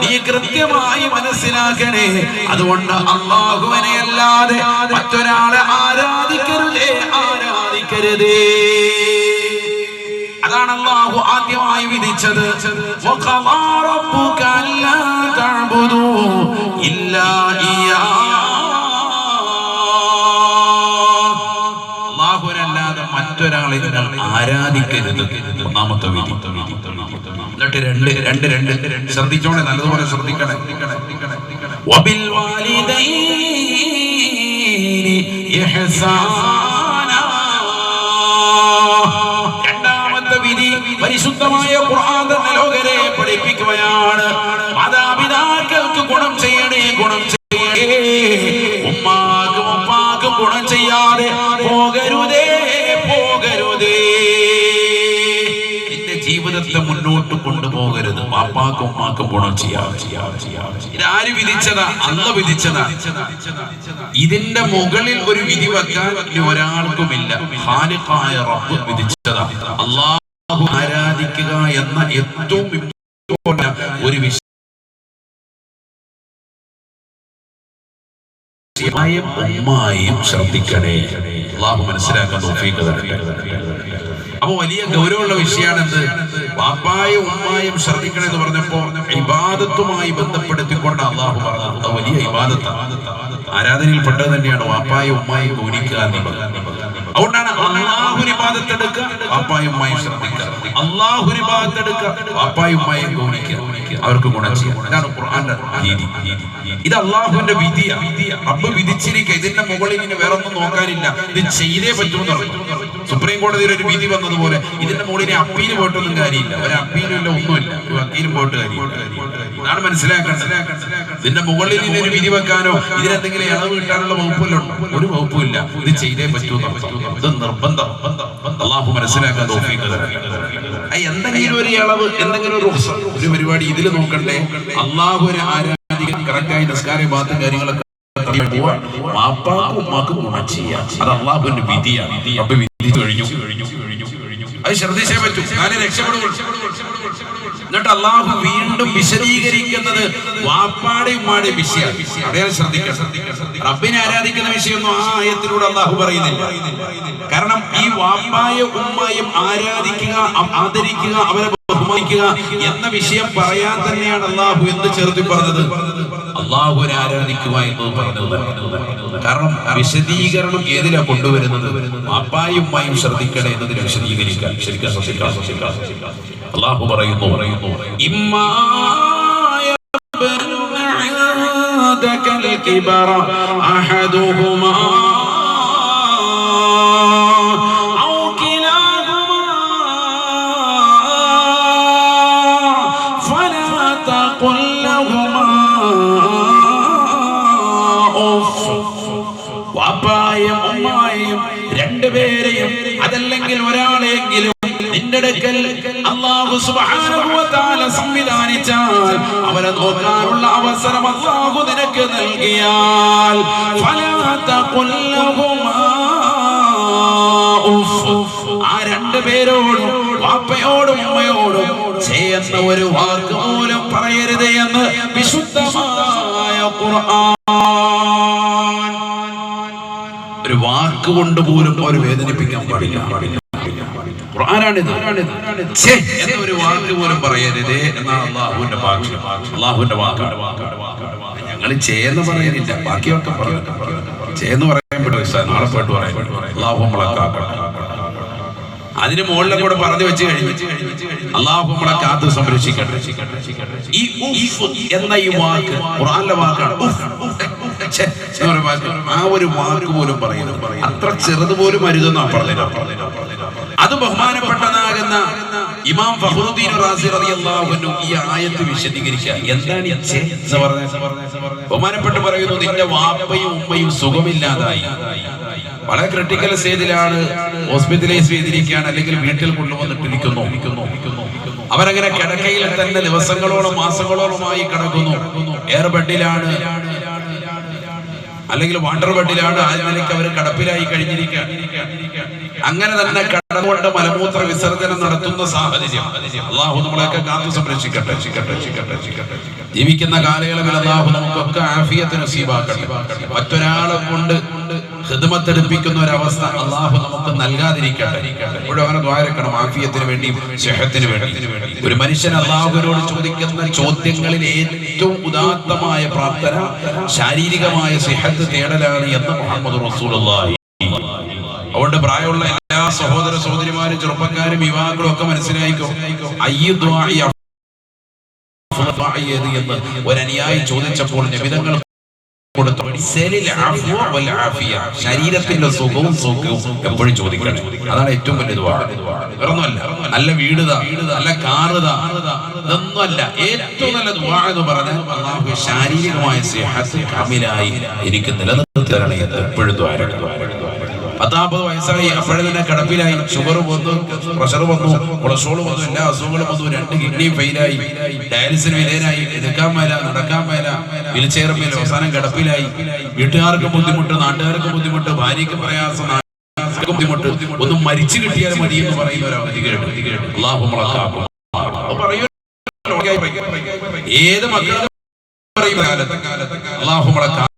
നീ കൃത്യമായി മനസ്സിലാക്കണേ. അതുകൊണ്ട് അല്ലാഹുവിനെ അല്ലാതെ മറ്റൊരാളെ ആരാധിക്കരുതേ. അതാണ് അല്ലാഹു ആദ്യമായി വിധിച്ചത്. വഖദാ റബ്ബുക അല്ലാ തഅ്ബുദൂ ഇല്ലാ അല്ലാഹുവിനല്ലാതെ മറ്റൊരാളെ നിങ്ങൾ ആരാധിക്കരുത്. ഒന്നാമത്തെ വിധി. എന്നിട്ട് രണ്ട് ശ്രദ്ധിച്ചോണേ, നല്ലതുപോലെ ശ്രദ്ധിക്കണേ. വബിൽ വാലിദൈനി ഇഹ്സാനാ. രണ്ടാമത്തെ വിധി പരിശുദ്ധമായ ഖുർആൻ തന്നെ ലോകരെ പഠിപ്പിക്കുകയാണ്. മാതാപിതാക്കൾക്ക് ഗുണം ചെയ്യണേ. ഉമ്മാക്കും ഗുണം ചെയ്യാതെ പോകരുതേ. ജീവിതത്തെ മുന്നോട്ട് കൊണ്ടുപോകരുത്. വാപ്പാക്കും ഉമ്മാക്കും ഗുണം ചെയ്യാതെ. ഇതാര് വിധിച്ചതാ? അല്ലാഹു വിധിച്ചതാ. ഇതിന്റെ മുകളിൽ ഒരു വിധി വെക്കാൻ ഒരാൾക്കുമില്ല. ഖാലിഖായ റബ്ബ് വിധിച്ചതാ. അല്ലാഹു ആരാധിക്കുക എന്ന ഏറ്റവും ഒരു വിഷയം ഉമ്മായും ശ്രദ്ധിക്കണേ. അല്ലാഹു മനസ്സിലാക്കാൻ തൗഫീഖ് തരട്ടെ. അപ്പൊ വലിയ ഗൗരവമുള്ള വിഷയമാണെന്ത്? വാപ്പായും ഉമ്മായും ശ്രദ്ധിക്കണം എന്ന് പറഞ്ഞപ്പോ ഇബാദത്തുമായി ബന്ധപ്പെടുത്തിക്കൊണ്ട് അല്ലാഹു പറഞ്ഞത്. അത് വലിയ ഇബാദത്താണ്, ആരാധനയിൽ പെട്ടത് തന്നെയാണ് വാപ്പായും ഉമ്മായും ഗൗനിക്കുക എന്നുള്ളത്. അതുകൊണ്ടാണ് അല്ലാഹുവിന് ഇബാദത്ത് എടുക്കുക, വാപ്പായും ഉമ്മായും ശ്രദ്ധിക്കുക. അല്ലാഹുവിന് ഇബാദത്ത് എടുക്കുക, വാപ്പായും ഉമ്മായും ഗൗനിക്കുക, അവർക്ക് ഗുണം ചെയ്യാം. ഇതാണ് ഖുർആന്റെ രീതി. ഇത് അല്ലാഹുവിന്റെ വിധിയാണ്. റബ്ബ് വിധിച്ചിരിക്കുക. ഇതിന്റെ മുകളിൽ ഇനി വേറെ ഒന്നും നോക്കാനില്ല. ഇത് ചെയ്തേ പറ്റുമെന്ന് പറഞ്ഞു. സുപ്രീം കോടതിയിൽ ഒരു വിധി വന്നതുപോലെ ഇതിന്റെ മുകളിൽ അപ്പീല് പോയിട്ടൊന്നും കാര്യമില്ല. ഒരു അപ്പീലും ഇല്ല, ഒന്നുമില്ല. ഒരു വക്കീലും പോയിട്ട് കാര്യമില്ല. ഇതാണ് മനസ്സിലാക്കേണ്ടത്. ഇതിന്റെ മുകളിൽ ഇതിനൊരു വിധി വെക്കാനോ ഇതിനെന്തെങ്കിലും ഇളവ് കിട്ടാനുള്ള വകുപ്പല്ലോ? ഒരു വകുപ്പുമില്ല. ഇത് ചെയ്തേ പറ്റൂ. ഇത് നിർബന്ധം. അല്ലാഹു മനസ്സിലാക്കാൻ തൗഫീഖ് തരട്ടെ. എന്തെങ്കിലും ഒരു ഇളവ്, എന്തെങ്കിലും ഒരു പരിപാടി ഇതിൽ നോക്കണ്ടേ? അല്ലാഹുവിനെ ആരാധിക്കാൻ കറക്റ്റായി നിസ്കാരം ബാത്തും കാര്യങ്ങളൊക്കെ വാപ്പാക്കും ഉമ്മാക്കും ഗുണം ചെയ്യാം. അത് അല്ലാഹുവിന്റെ വിധിയാണ്. റബ്ബ് വിധിച്ചു കഴിഞ്ഞു. അത് ശ്രദ്ധിച്ചേ പറ്റൂ, നാളെ രക്ഷപ്പെടുള്ളൂ. എന്നിട്ട് അല്ലാഹു വീണ്ടും വിശദീകരിക്കുന്നത് വാപ്പാടെ ഉമ്മാടെ വിഷയമാണ്. അറിയാൻ ശ്രദ്ധിക്കണം. റബ്ബിനെ ആരാധിക്കുന്ന വിഷയമൊന്നും ആ ആയത്തിലൂടെ അല്ലാഹു പറയുന്നില്ല. കാരണം ഈ വാപ്പായും ഉമ്മായും ആരാധിക്കുക, ആദരിക്കുക, അവരെ ബഹുമാനിക്കുക എന്ന വിഷയം പറയാൻ തന്നെയാണ് അല്ലാഹു എന്ത് ചേർത്തി പറഞ്ഞത്? അല്ലാഹുവിനെ ആരാധിക്കുക എന്ന് പറഞ്ഞത്. കാരണം വിശദീകരണം ഏതിലാ കൊണ്ടുവരുന്നത്? വാപ്പായും ഉമ്മായും ശ്രദ്ധിക്കണേ എന്നതിനെ വിശദീകരിക്കാൻ ശരിക്കും ശ്രദ്ധിക്കാം. അല്ലാഹു പറയുന്നു, വാപ്പായും ഉമ്മായും രണ്ടുപേരെയും അതല്ലെങ്കിൽ ഒരാളെങ്കിലും നിന്റെ അടുക്കൽ അല്ലാഹു സുബ്ഹാനഹു വ തആല സംവിധാനിച്ചാൽ അവരെ നോക്കാനുള്ള അവസരം അല്ലാഹു നിനക്ക് നൽകിയാൽ ഫലാ തഖുൽ ലഹുമാ ഉഫ്. ആ രണ്ടുപേരോടും വാപ്പയോടും ഉമ്മയോടും ചെയ്യുന്ന ഒരു വാക്ക് പോലും പറയരുത് എന്ന് വിശുദ്ധമായ ഖുർആൻ. ഒരു വാക്ക് കൊണ്ട് പോലും അവരെ വേദനിപ്പിക്കാൻ പാടില്ല. ഖുർആനാണിത്. ഒരു വാക്ക് പോലും പറയരുതേ എന്നാണ് അല്ലാഹുവിന്റെ ഭാഗ്യം. അല്ലാഹുവിന്റെ വാക്കാണ്. ഞങ്ങൾ ചെയ്യുന്ന പറയുന്നില്ല, ബാക്കിയൊക്കെ പറഞ്ഞു. ചെയ്യുന്ന പറയാൻ പറ്റും, നാളെ പോയിട്ട് പറയാൻ അല്ലാഹു നമ്മളെ കാക്കട്ടെ. അതിന് മുകളിലെ കൂടെ പറഞ്ഞു വെച്ച് കഴിഞ്ഞു അല്ലാഹു നമ്മളെ കാത്ത് സംരക്ഷിക്കട്ടെ. ഈ ഉഫ് എന്ന ഈ വാക്ക് ഖുർആനിലെ വാക്കാണ്. ആ ഒരു വാക്ക് പോലും പറയുന്നത് അത്ര ചെറുത് പോലും അരുതെന്നാണ് പറഞ്ഞത്. അത് ബഹുമാനപ്പെട്ടതാകുന്ന ഇമാം ഫഖ്റുദ്ദീൻ റാസി റളിയല്ലാഹു അൻഹു ഈ ആയത്ത് വിശദീകരിക്കുക. എന്താണ് എന്ന് പറഞ്ഞത്? ബഹുമാനപ്പെട്ട് പറയുന്നു, നിന്റെ വാപ്പയും ഉമ്മയും സുഖമില്ലാതായി, വളരെ ക്രിട്ടിക്കൽ സ്റ്റേജിലാണ്, ഹോസ്പിറ്റലൈസ് ചെയ്തിരിക്കുകയാണ്, അല്ലെങ്കിൽ വീട്ടിൽ കൊണ്ടുവന്നിട്ടിരിക്കുന്നു. അവരങ്ങനെ കിടക്കയിൽ തന്നെ ദിവസങ്ങളോളം മാസങ്ങളോളമായി കിടക്കുന്നു. എയർ ബെഡിലാണ് അല്ലെങ്കിൽ വാട്ടർ ബെഡിലാണ്. ആ നിലയ്ക്ക് അവർ കിടപ്പിലായി കഴിഞ്ഞിരിക്കുകയാണ്. അങ്ങനെ തന്നെ കടന്നുകൊണ്ട് മലമൂത്ര വിസർജനം നടത്തുന്ന സാഹചര്യം. അള്ളാഹു നമ്മളെയൊക്കെ കാത്തു സംരക്ഷിക്കട്ടെ. ജീവിക്കുന്ന കാലയളവിൽ അള്ളാഹു നമുക്കൊക്കെ ആഫിയത്ത് നസീബാക്കട്ടെ. മറ്റൊരാളെ കൊണ്ട് ഖിദ്മത്തെടുപ്പിക്കുന്ന ഒരവസ്ഥ അള്ളാഹു നമുക്ക് നൽകാതിരിക്കട്ടെ. എപ്പോഴും അങ്ങനെ ദ്വാരക്കണം, ആഫിയത്തിന് വേണ്ടിയും ശഹത്തിന് വേണ്ടി. ഒരു മനുഷ്യൻ അള്ളാഹുവിനോട് ചോദിക്കുന്ന ചോദ്യങ്ങളിൽ ഏറ്റവും ഉദാത്തമായ പ്രാർത്ഥന ശാരീരികമായ സിഹത്ത് തേടലാണ് എന്ന് മുഹമ്മദ് റസൂലുള്ളാഹി. അതുകൊണ്ട് പ്രായമുള്ള എല്ലാ സഹോദര സഹോദരിമാരും ചെറുപ്പക്കാരും യുവാക്കളും ഒക്കെ മനസ്സിലായിക്കോ, എന്ന് ഒരനുയായി ചോദിച്ചപ്പോൾ നബിതങ്ങൾ ശരീരത്തിന്റെ സുഖവും സൗഖ്യവും എപ്പോഴും ചോദിക്കണം. അതാണ് ഏറ്റവും വലിയ ദുആ. വേറൊന്നുമല്ല, നല്ല വീടുതാ, നല്ല കാറുതാ, ഇതൊന്നുമല്ല. ഏറ്റവും നല്ല ദുആ എന്ന് പറഞ്ഞാൽ അല്ലാഹു ശാരീരികമായ സിഹത്ത് കാമിലായി എനിക്ക് നിലനിർത്തി തരണേ എന്ന് എപ്പോഴും ദ്വാരക്കണം. 40 വയസ്സായി, അപ്പോഴേ തന്നെ കിടപ്പിലായി. ഷുഗർ വന്നു, പ്രഷർ വന്നു, കൊളസ്ട്രോൾ വന്നു, എല്ലാ അസുഖങ്ങളും വന്നു. 2 കിഡ്നിയും ഫെയിലായി, ഡയാലിസിന് വിധേയനായി, എടുക്കാൻ മേല, നടക്കാൻ മേല, വീൽചെയർ മേൽ, അവസാനം കിടപ്പിലായി. വീട്ടുകാർക്ക് ബുദ്ധിമുട്ട്, നാട്ടുകാർക്ക് ബുദ്ധിമുട്ട്, ഭാര്യയ്ക്ക് പ്രയാസം, ബുദ്ധിമുട്ട്. ഒന്നും മരിച്ചു കിട്ടിയാൽ മതി എന്ന് പറയുന്ന ഒരു അവധി കേട്ടു. അല്ലാഹു മുളക്കാക്കും. ഏത് മക്കളും അല്ലാഹു മുളക്കാക്കും.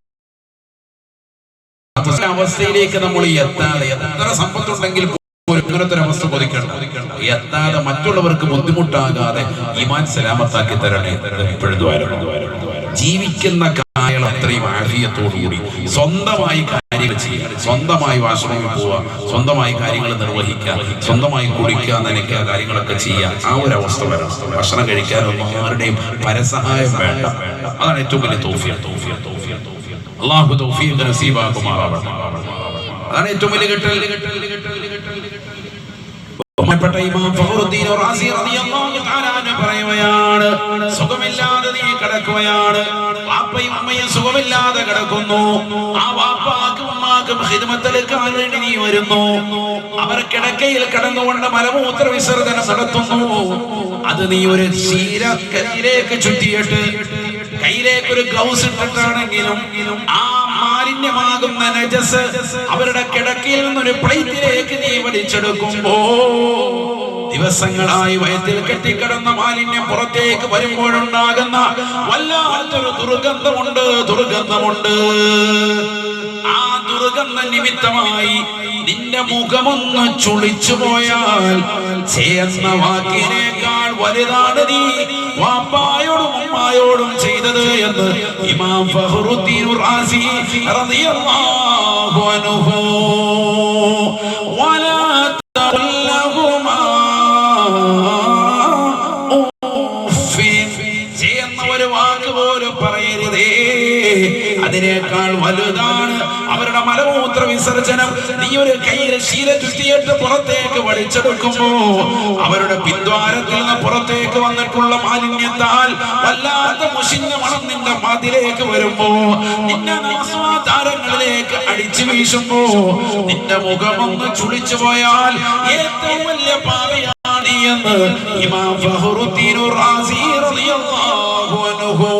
അവസ്ഥയിലേക്ക് നമ്മൾ എത്താതെ, എത്ര സമ്പത്തുണ്ടെങ്കിൽ ഇങ്ങനത്തെ ഒരു അവസ്ഥ കൊതിക്കണം, എത്താതെ മറ്റുള്ളവർക്ക് ബുദ്ധിമുട്ടാകാതെ ഈമാൻ സലാമത്താക്കി തരണേ എപ്പോഴും ദ്വാരം. ജീവിക്കുന്ന കാലം അത്രയും ആഫിയത്തോടുകൂടി സ്വന്തമായി കാര്യങ്ങൾ ചെയ്യുക, സ്വന്തമായി വാഷ്റൂമിൽ പോവുക, സ്വന്തമായി കാര്യങ്ങൾ നിർവഹിക്കുക, സ്വന്തമായി കുടിക്കുക, നനയ്ക്കുക, കാര്യങ്ങളൊക്കെ ചെയ്യുക. ആ ഒരു അവസ്ഥ വരണം. ഭക്ഷണം കഴിക്കാനൊന്നും ആരുടെയും പരസഹായം വേണ്ട. അതാണ് ഏറ്റവും വലിയ തൗഫീഖ്. അല്ലാഹു തൗഫീഖ് നസീബാക്കുമാറാവട്ടെ. അതാണ് ഏറ്റവും വലിയ ബഹുമാനപ്പെട്ട ഇമാം ഫഖറുദ്ദീൻ റാസി റളിയല്ലാഹു തആല അൻഹു പറയുകയാണ്, സുഖമില്ലാതെ നീ കിടക്കുകയാണ്, വാപ്പയും അമ്മയും സുഖമില്ലാതെ കിടക്കുന്നു. ആ വാപ്പാക്കും ഉമ്മാക്കും ഖിദ്മത്തെടുക്കാൻ വേണ്ടി നീ വരുന്നു. അവർ കിടക്കയിൽ കിടന്നുകൊണ്ട് മലമൂത്ര വിസർജനം നടത്തുന്നു. അത് നീ ഒരു ശീല കയ്യിലേക്ക് ചുറ്റിയിട്ട്, കയ്യിലേക്ക് ഒരു ഗ്ലൗസ് ഇട്ടിട്ടാണെങ്കിലും ആ മാലിന്യമാകുന്ന നജസ് അവരുടെ കിടക്കയിൽ നിന്നൊരു പ്ലേറ്റിലേക്ക് നീ വലിച്ചെടുക്കുമ്പോ ദിവസങ്ങളായി വയറ്റിൽ കെട്ടിക്കിടന്ന മാലിന്യം പുറത്തേക്ക് വരുമ്പോഴുണ്ടാകുന്ന വല്ലാത്തൊരു ദുർഗന്ധമുണ്ട്. ആ ദുർഗന്ധ നിമിത്തമായി നിന്റെ മുഖമൊന്ന് ചുളിച്ചു പോയാൽ ചെയ്യുന്ന വാക്കിനേക്കാൾ വലുതാണ് നീ വാപ്പായോടും ഉമ്മായോടും ചെയ്തത് എന്ന് ഇമാം ഫഖറുദ്ദീൻ റാസി റളിയല്ലാഹു അൻഹു. വലാ തഖുല്ലഹുമാ ഉഫിൻ, ചെയ്യുന്ന ഒരു വാക്ക് പോലും പറയരുതേ. അതിനേക്കാൾ വലുതാണ് അവരുടെ മലമൂത്ര വിസർജനം. നീ ഒരു കയ്യിൽ ശീല ചുറ്റിയിട്ട് പുറത്തേക്ക് വലിച്ചെടുക്കുമ്പോ അവരുടെ പിദ്വാരത്തിൽ നിന്ന് പുറത്തേക്ക് വന്നിട്ടുള്ള മാലിന്യത്താൽ വല്ലാത്ത മുഷിഞ്ഞ മണം നിന്റെ മതിലേക്ക് വരുമ്പോ, നിന്റെ നാസ്വാദാരങ്ങളിലേക്ക് അടിച്ചു വീശുമ്പോ നിന്റെ മുഖമൊന്ന് ചുളിച്ചു പോയാൽ ഏറ്റവും വലിയ പാപിയാണ് എന്ന് ഇമാം ഫഖറുദ്ദീൻ റാസി റളിയല്ലാഹു അൻഹു.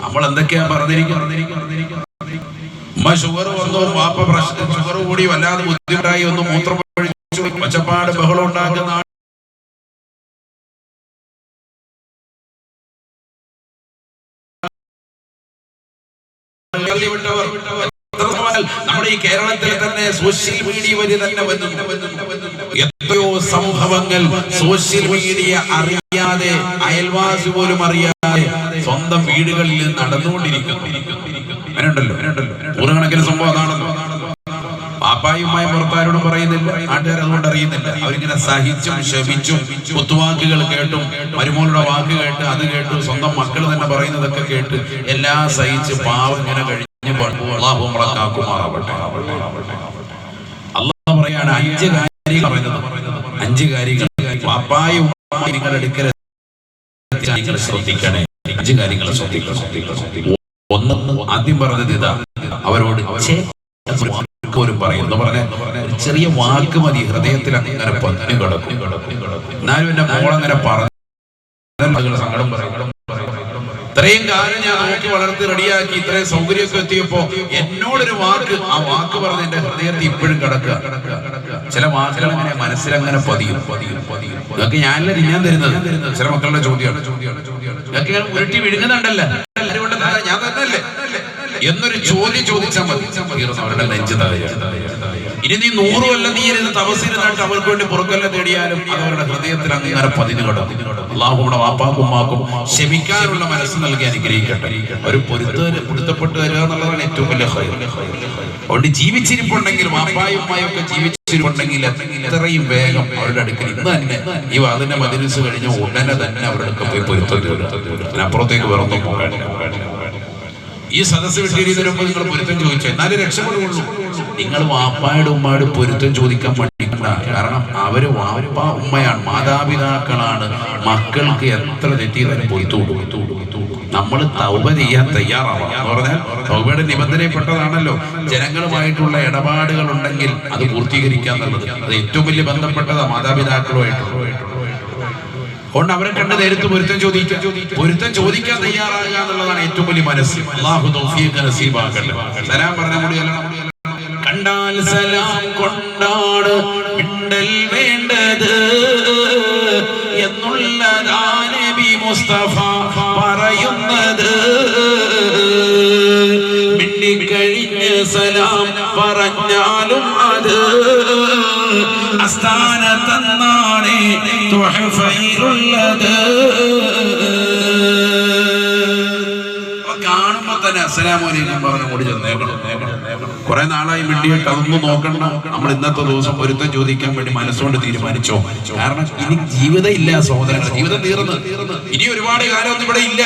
നമ്മൾ എന്തൊക്കെയാ പറഞ്ഞിരിക്കുന്നത്? ഷുഗർ വന്നു, വാപ്പ പ്രശ്നം, ഷുഗർ കൂടി വല്ലാതെ ബുദ്ധിമുട്ടായി, ഒന്ന് മൂത്രം ഒഴിച്ചു, ഒച്ചപ്പാട് ബഹളം ഉണ്ടാക്കുന്ന നമ്മുടെ ഈ കേരളത്തിൽ തന്നെ സോഷ്യൽ മീഡിയ വഴി തന്നെ എത്രയോ സംഭവങ്ങൾ സോഷ്യൽ മീഡിയ അറിയാതെ, അയൽവാസി പോലും അറിയാതെ സ്വന്തം വീടുകളിൽ നടന്നുകൊണ്ടിരിക്കുന്നു. അങ്ങനെയുണ്ടല്ലോ, നൂറുകണക്കിന് സംഭവം അതാണല്ലോ. പാപ്പായുമായി പുറത്താരോടും പറയുന്നില്ല, നാട്ടുകാർ അതുകൊണ്ട് അറിയുന്നില്ല. അവരിങ്ങനെ സഹിച്ചും ക്ഷമിച്ചും കുത്തുവാക്കുകൾ കേട്ടും മരുമോളുടെ വാക്ക് കേട്ട് അത് കേട്ടു, സ്വന്തം മക്കൾ തന്നെ പറയുന്നതൊക്കെ കേട്ട് എല്ലാം സഹിച്ച് പാവം ഇങ്ങനെ കഴിഞ്ഞു. അല്ലാഹു നമ്മളെ കാക്കുമാറാവട്ടെ. അല്ലാഹു പറയാണ് 5 കാര്യങ്ങൾ പറയുന്നത്. 5 കാര്യങ്ങൾ പാപ്പായും നിങ്ങൾ എടുക്കരുത്, ശ്രദ്ധിക്കണേ. 5 കാര്യങ്ങൾ ശ്രദ്ധിക്കണം. ഒന്ന് ആദ്യം പറഞ്ഞത് ഇതാ, അവരോട് പോലും പറയുന്നു പറഞ്ഞ ചെറിയ വാക്ക് മതി ഹൃദയത്തിൽ അങ്ങനെ പതിഞ്ഞു കിടക്കും. എന്നാലും എന്റെ മോളങ്ങനെ പറഞ്ഞു സങ്കടം പറയും. ഇത്രയും കാലം ഞാൻ നോക്കി വളർത്തി റെഡിയാക്കി ഇത്രയും സൗകര്യമൊക്കെ എത്തിയപ്പോ എന്നോടൊരു വാക്ക്, ആ വാക്ക് പറഞ്ഞ എന്റെ ഹൃദയത്തിൽ ഇപ്പോഴും കിടക്കുക. ചില വാക്കുകൾ അങ്ങനെ മനസ്സിലങ്ങനെ പതിയും. ഇതൊക്കെ ഞാനല്ല തിന്നാൻ തരുന്നത്. ചില മക്കളുടെ ചോദ്യമാണ്, ഇതൊക്കെ ഞാൻ ഉരുട്ടി വിഴുങ്ങുന്നുണ്ടല്ലോ, ഞാൻ തന്നല്ലേ എന്നൊരു ചോദ്യം ചോദിച്ചാൽ മതി, അവരുടെ നെഞ്ച് തകരും. ഇനി നീ 100 കൊല്ലം നീ ഇരുന്ന് തപസ്സിരുന്നിട്ട് അവർക്ക് വേണ്ടി പുറക്കൊല്ല തേടിയാലും അവരുടെ ഹൃദയത്തിൽ അങ്ങനെ പതിഞ്ഞു കിടക്കും. അള്ളാഹുവിടെ വാപ്പാക്കും ഉമ്മാക്കും ക്ഷമിക്കാനുള്ള മനസ്സ് നൽകി അനുഗ്രഹിക്കട്ടെ. ഒരു പൊരുത്തപ്പെട്ട് വരിക എന്നുള്ളതാണ് ഏറ്റവും വലിയ ഹൈർ. അതുകൊണ്ട് ജീവിച്ചിരിപ്പുണ്ടെങ്കിൽ വാപ്പായും ഉമ്മായും ഒക്കെ ജീവിച്ചിരിപ്പുണ്ടെങ്കിൽ എത്രയും വേഗം അവരുടെ അടുക്കൽ ഇന്ന് തന്നെ ഈ അതിന്റെ മജ്‌ലിസ് കഴിഞ്ഞ ഉടനെ തന്നെ അവരുടെ അടുക്ക പോയി പൊരുത്തം തേടുക. അതിനപ്പുറത്തേക്ക് വേറൊന്നും പോകാൻ. ഈ സദസ്സ് വിട്ടിരിക്കുന്നതിന് മുമ്പ് നിങ്ങൾ പൊരുത്തം ചോദിച്ചു, എന്നാലേ രക്ഷപ്പെടുകയുള്ളൂ. നിങ്ങൾ വാപ്പായുടെ ഉമ്മയുടെ പൊരുത്തം ചോദിക്കാൻ പഠിക്കണ്ട. കാരണം അവര് വാപ്പ ഉമ്മയാണ്, മാതാപിതാക്കളാണ്. മക്കൾക്ക് എത്ര തെറ്റിയതിനും പൊരുത്തു കൊടുത്തു. നമ്മൾ തൗബ ചെയ്യാൻ തയ്യാറാവണം എന്ന് പറഞ്ഞാൽ തൗബയുടെ നിബന്ധനയിൽപ്പെട്ടതാണല്ലോ ജനങ്ങളുമായിട്ടുള്ള ഇടപാടുകൾ ഉണ്ടെങ്കിൽ അത് പൂർത്തീകരിക്കാന്നുള്ളത്. അത് ഏറ്റവും വലിയ ബന്ധപ്പെട്ടതാ മാതാപിതാക്കളുമായിട്ടുള്ള. അതുകൊണ്ട് അവരെ കണ്ട് നേരത്ത് പൊരുത്തം ചോദിക്കാൻ തയ്യാറാകുക എന്നുള്ളതാണ് ഏറ്റവും വലിയ മനസ്സ്. അല്ലാഹു തൗഫീഖ് നസീബാക്കട്ടെ. സലാം പറഞ്ഞ കൂടി കണ്ടാൽ സലാം കൊണ്ടാണ് മിണ്ടൽ വേണ്ടത് എന്നുള്ളതാ നബി മുസ്തഫ പറയുന്നത്. മിണ്ടിക്കഴിഞ്ഞ് സലാം പറഞ്ഞാലും അത് അസ്ഥാനത്തെന്നാണ് തുഹഫയിലുള്ളത്. കാണുമ്പോ തന്നെ അസ്സലാമു അലൈക്കും പറഞ്ഞു കൂടി ചെന്നേക്കണം. കുറെ നാളായി മിണ്ടിയിട്ട് അതൊന്നും നോക്കണ്ട. നമ്മൾ ഇന്നത്തെ ദിവസം പൊരുത്തം ചോദിക്കാൻ വേണ്ടി മനസ്സുകൊണ്ട് തീരുമാനിച്ചോ. കാരണം ഇനി ജീവിതം ഇല്ല സഹോദരങ്ങൾ, ജീവിതം തീർന്ന് ഇനി ഒരുപാട് കാലം ഒന്നും ഇവിടെ ഇല്ല.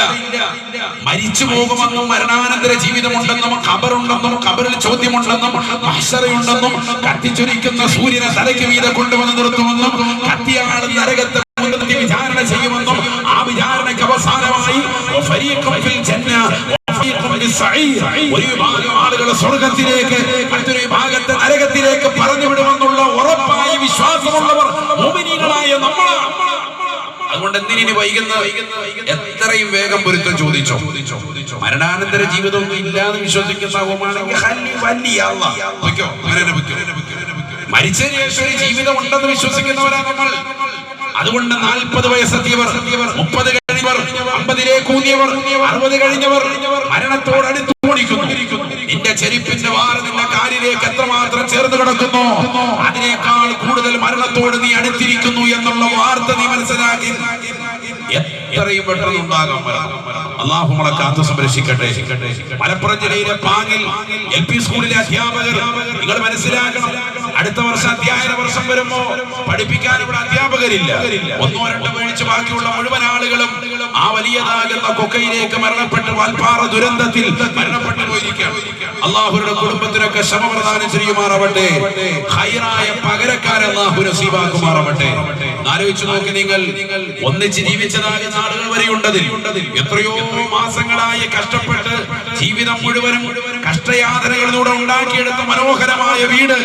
മരിച്ചു പോകുമെന്നും മരണാനന്തര ജീവിതമുണ്ടെന്നും ഖബറുണ്ടെന്നും ഖബറിൽ ചോദ്യമുണ്ടെന്നും മഹ്ശറയുണ്ടെന്നും കത്തിച്ചൊരിക്കുന്ന സൂര്യനെ തലയ്ക്ക് വീതെ കൊണ്ടുവന്ന് നിർത്തുമെന്നും കത്തിയാൾ നരകത്തെ വിചാരണ ചെയ്യുമെന്നും ആ വിചാരണയ്ക്ക് അവസാനമായി ഒരു വിഭാഗം ആളുകളെ സ്വർഗത്തിലേക്ക് മറ്റൊരു വിഭാഗത്തെ നരകത്തിലേക്ക് പറഞ്ഞു വിടുമെന്നുള്ള ഉറപ്പായ വിശ്വാസമുള്ളവർ മുഅ്മിനീങ്ങളായ നമ്മളാണ്. അതുകൊണ്ട് എന്തിനു വൈകുന്ന എത്രയും വേഗം പൊരുത്തം ചോദിച്ചോ. മരണാനന്തര ജീവിതമൊന്നും ഇല്ലാതെ വിശ്വസിക്കുന്ന മരിച്ചതിന് ശേഷം ഒരു ജീവിതം ഉണ്ടെന്ന് വിശ്വസിക്കുന്നവരാണ് നമ്മൾ. അതുകൊണ്ട് 40 വയസ്സെത്തിയവർ, 30 കഴിഞ്ഞവർ, 50ലേക്ക് ഊന്നിയവർ, 60 കഴിഞ്ഞവർ മരണത്തോട് അടുത്ത് ഓടിക്കുന്നു. നിന്റെ ചെരുപ്പിന്റെ വാറ് നിന്റെ കാലിലേക്ക് എത്രമാത്രം ചേർന്ന് കിടക്കുന്നു, അതിനേക്കാൾ കൂടുതൽ മരണത്തോട് നീ അടുത്തിരിക്കുന്നു എന്നുള്ള വാർത്ത നീ മനസ്സിലാക്കി എത്രയും പെട്ടെന്ന് ഉണ്ടാകാൻ മരണം. അല്ലാഹു നമ്മളെ കാത്തു സംരക്ഷിക്കട്ടെ. മലപ്പുറം ജില്ലയിലെ പാങ്ങിൽ LP സ്കൂളിലെ അധ്യാപകർ നിങ്ങൾ മനസ്സിലാക്കണം, അടുത്ത വർഷം അധ്യയന വർഷം വരുമ്പോ പഠിപ്പിക്കാൻ ഇവിടെ അധ്യാപകരില്ല. 1-2 വീഴ്ച ബാക്കിയുള്ള മുഴുവൻ ആളുകളും ആ വലിയതാകുന്ന കൊക്കയിലേക്ക് മരണപ്പെട്ട് വാൽപ്പാറ ദുരന്തത്തിൽ മരണപ്പെട്ടു പോയിരിക്കുകയാണ്. അല്ലാഹുവിന്റെ കുടുംബത്തിനൊക്കെ ക്ഷമ പ്രദാനം ചെയ്യുമാറാവട്ടെ. ഖൈറായ പകരക്കാരെ അല്ലാഹു നസീബാക്കുമാറാവട്ടെ. ആലോചിച്ചു നോക്കി, നിങ്ങൾ ഒന്നിച്ച് ജീവിച്ചതാകുന്ന ആളുകൾ വരെയുണ്ടതിൽ. എത്രയോ മാസങ്ങളായി കഷ്ടപ്പെട്ട് ജീവിതം മുഴുവനും കഷ്ടയാതനകളിലൂടെ ഉണ്ടാക്കിയെടുത്ത മനോഹരമായ വീട്,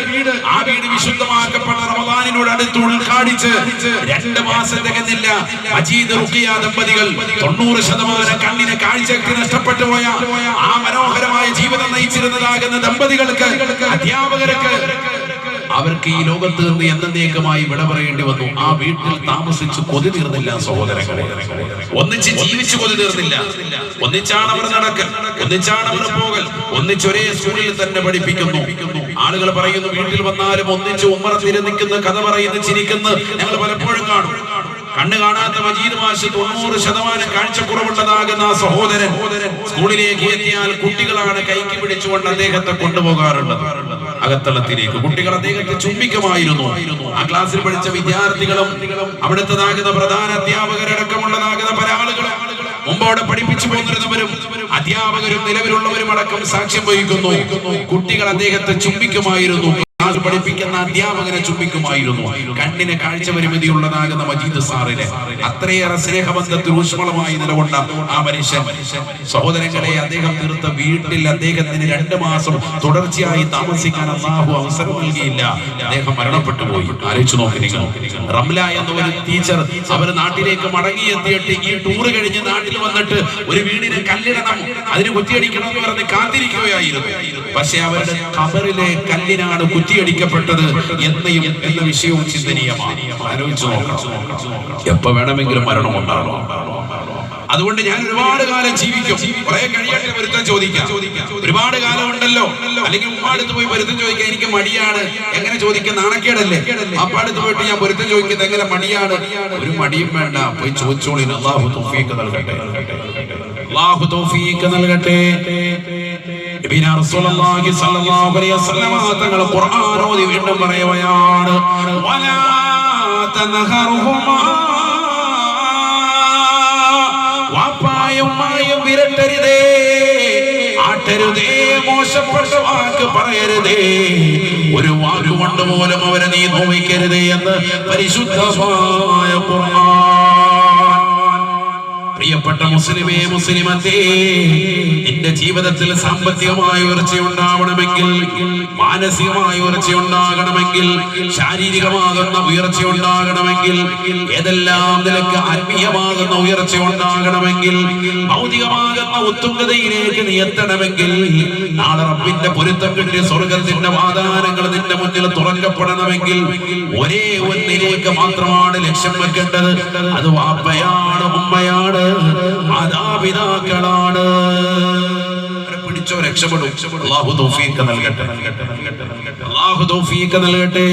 ആ വീട് വിശുദ്ധമാക്കപ്പെട്ട റമദാനിനോട് അടുത്ത് ഉദ്ഘാടിച്ച് 2 മാസം തികഞ്ഞില്ല മജീദ് റുഖിയ ദമ്പതികൾ 90% കണ്ണിന് കാഴ്ചയ്ക്ക് നഷ്ടപ്പെട്ടു പോയ ആ മനോഹരമായ ജീവിതം നയിച്ചിരുന്നതാകുന്ന ദമ്പതികൾക്ക്, അധ്യാപകർക്ക്, അവർക്ക് ഈ ലോകത്ത് നിന്ന് എന്നേക്കുമായി വിട പറയേണ്ടി വന്നു. ആ വീട്ടിൽ താമസിച്ച് കൊതി തീർന്നില്ല സഹോദരങ്ങളെ. ഒന്നിച്ച് ജീവിച്ചു കൊതി തീർന്നില്ല. ഒന്നിച്ചാണ് അവർ നടക്കൽ, ഒന്നിച്ചാണ് അവർ പോകൽ, ഒന്നിച്ചൊരേ സ്കൂളിൽ തന്നെ പഠിപ്പിക്കുന്നു. ആളുകൾ പറയുന്നു വീട്ടിൽ വന്നാലും ഒന്നിച്ച് ഉമ്മറത്തിരി നിൽക്കുന്ന, കഥ പറയുന്ന, ചിരിക്കുന്ന ഞങ്ങൾ പലപ്പോഴും കാണും. കണ്ണ് കാണാത്ത മജീദ് മാഷ് 90% കാഴ്ചക്കുറവുള്ളതാകുന്ന ആ സഹോദരൻ സ്കൂളിലേക്ക് എത്തിയാൽ കുട്ടികളാണ് കൈക്ക് പിടിച്ചുകൊണ്ട് അദ്ദേഹത്തെ കൊണ്ടുപോകാറുള്ളത് അകത്തളത്തിലേക്ക്. കുട്ടികൾ അദ്ദേഹത്തെ ചുംബിക്കുമായിരുന്നു. ആ ക്ലാസ്സിൽ പഠിച്ച വിദ്യാർത്ഥികളും അവിടുത്തതാകുന്ന പ്രധാന അധ്യാപകരടക്കമുള്ളതാകുന്ന പല ആളുകളും മുമ്പോടെ പഠിപ്പിച്ചു പോന്നിരുന്നവരും അധ്യാപകരും നിലവിലുള്ളവരും അടക്കം സാക്ഷ്യം വഹിക്കുന്നു. കുട്ടികൾ അദ്ദേഹത്തെ ചുംബിക്കുമായിരുന്നു. ക്ലാസ് പഠിപ്പിക്കുന്ന അധ്യാപകനെ ചുംബിക്കുമായിരുന്നു. കണ്ണിന് കാഴ്ച പരിമിതിയുള്ളതാകുന്ന മജീദ് സാറിനെ അത്രയേറെ സ്നേഹബന്ധത്തിൽ ഊഷ്മളമായി നിലകൊണ്ട ആ മനുഷ്യൻ, സഹോദരങ്ങളെ, അദ്ദേഹം തീർത്ത വീട്ടിൽ അദ്ദേഹത്തിന് 2 മാസം തുടർച്ചയായി താമസിക്കാൻ അല്ലാഹു അവസരം നൽകിയില്ല. അദ്ദേഹം മരണപ്പെട്ടു പോയി. ആലോചിച്ചു നോക്കി നിങ്ങൾ. റംല എന്ന ഒരു ടീച്ചർ അവർ നാട്ടിലേക്ക് മടങ്ങിയെത്തിയിട്ട് ഈ ടൂർ കഴിഞ്ഞ് നാട്ടിൽ വന്നിട്ട് ഒരു വീടിന് കല്ലിടണം, അതിന് കുറ്റിയടിക്കണം എന്ന് പറഞ്ഞ് കാത്തിരിക്കുകയായിരുന്നു. പക്ഷെ അവരുടെ ഖബറിലെ കല്ലിനാണ് കുറ്റിയടിക്കപ്പെട്ടത് എന്ന വിഷയവും ചിന്തനീയമാണ്. ആലോചിച്ചു നോക്കണം. എപ്പോ വേണമെങ്കിലും മരണമുണ്ടാകും. അതുകൊണ്ട് ഞാൻ ഒരുപാട് കാലം ജീവിക്കും, കുറെ കഴിയട്ടെ പൊരുത്തം ചോദിക്കാം. ഒരുപാട് കാലം ഉണ്ടല്ലോ. അല്ലെങ്കിൽ ഉമ്മാടുത്ത് പോയി പൊരുത്തം ചോദിക്കാൻ എനിക്ക് മടിയാണ്. എങ്ങനെ ചോദിക്കാൻ? നാണക്കേടല്ലേ? അപ്പാടുത്ത് പോയിട്ട് ഞാൻ പൊരുത്തം ചോദിക്കുന്നത് എങ്ങനെ മടിയാണ്? ഒരു മടിയും വേണ്ട, പോയി ചോദിച്ചോളി. അല്ലാഹു തൗഫീഖ് നൽകട്ടെ. അല്ലാഹു തൗഫീഖ് നൽകട്ടെ. നബിനാ റസൂലുള്ളാഹി സ്വല്ലല്ലാഹു അലൈഹി വസല്ലം തങ്ങൾ ഖുർആൻ ഓതി വീണ്ടും പറയുകയാണ്, വലാ തൻഹറുഹുമാ, വാപ്പായും മായും വിരട്ടരുതേ, ആട്ടരുതേ, മോശപ്പെട്ട വാക്ക് പറയരുതേ, ഒരു വാക്കുകൊണ്ട് പോലും അവരെ നീ നോവിക്കരുതേ എന്ന് പരിശുദ്ധമായ ഖുർആൻ. പ്രിയപ്പെട്ട മുസ്ലിമേ, മുസ്ലിമത്തേ, നിന്റെ ജീവിതത്തിൽ സാമ്പത്തികമായ ഉയർച്ച ഉണ്ടാവണമെങ്കിൽ, മാനസികമായ ഉയർച്ച ഉണ്ടാകണമെങ്കിൽ, ശാരീരികമാകുന്ന ഉയർച്ച ഉണ്ടാകണമെങ്കിൽ, ഏതെല്ലാം നിലക്ക് ആത്മീയമാകുന്ന ഉയർച്ച ഉണ്ടാകണമെങ്കിൽ, ഭൗതികമാകുന്ന ഉത്തുംഗതയിലേക്ക് നീ എത്തണമെങ്കിൽ, നാളെ റബ്ബിന്റെ പൊരുത്തം കിട്ടിയ സ്വർഗത്തിന്റെ വാതാനങ്ങൾ നിന്റെ മുന്നിൽ തുറക്കപ്പെടണമെങ്കിൽ ഒരേ ഒന്നിലേക്ക് മാത്രമാണ് ലക്ഷ്യം വെക്കേണ്ടത്. അത് വാപ്പയാണ്, ഉമ്മയാണ്, മാതാപിതാക്കളാണ്. പിടിച്ചോ, രക്ഷപ്പെടും. അല്ലാഹു തൗഫീഖ് നൽകട്ടെ. അല്ലാഹു തൗഫീഖ് നൽകട്ടെ.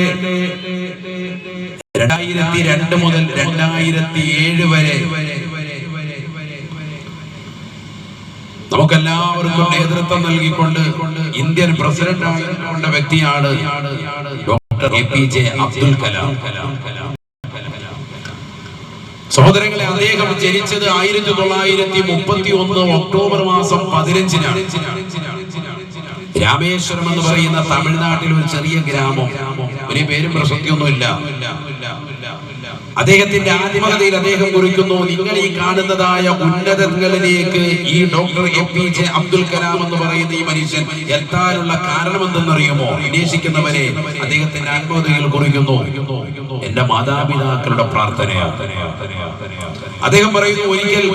2002 മുതൽ 2007 വരെ നമുക്കെല്ലാവർക്കും നേതൃത്വം നൽകിക്കൊണ്ട് ഇന്ത്യൻ പ്രസിഡന്റ് ആയിട്ടുള്ള വ്യക്തിയാണ് ഡോക്ടർ APJ അബ്ദുൽ കലാം. സഹോദരങ്ങളെ, അദ്ദേഹം ജനിച്ചത് 1931 ഒക്ടോബർ മാസം 15-നാണ്. രാമേശ്വരം എന്ന് പറയുന്ന തമിഴ്നാട്ടിൽ ഒരു ചെറിയ ഗ്രാമം. ഒരു പേരും പ്രസക്തിയൊന്നുമില്ല. അദ്ദേഹത്തിന്റെ ആത്മകഥയിൽ അദ്ദേഹം കുറിക്കുന്നു, നിങ്ങൾ ഈ കാണുന്നതായ ഉന്നതങ്ങളിലേക്ക് ഈ ഡോക്ടർ APJ അബ്ദുൽ കലാം എന്ന് പറയുന്ന ഈ മനുഷ്യൻ എത്താനുള്ള കാരണം എന്തെന്നറിയുമോ? അന്വേഷിക്കുന്നവരെ അദ്ദേഹത്തിന്റെ ആത്മകഥയിൽ കുറിക്കുന്നു, എന്റെ മാതാപിതാക്കളുടെ പ്രാർത്ഥനയാണ്. അദ്ദേഹം പറയുന്നു, ഒരിക്കൽ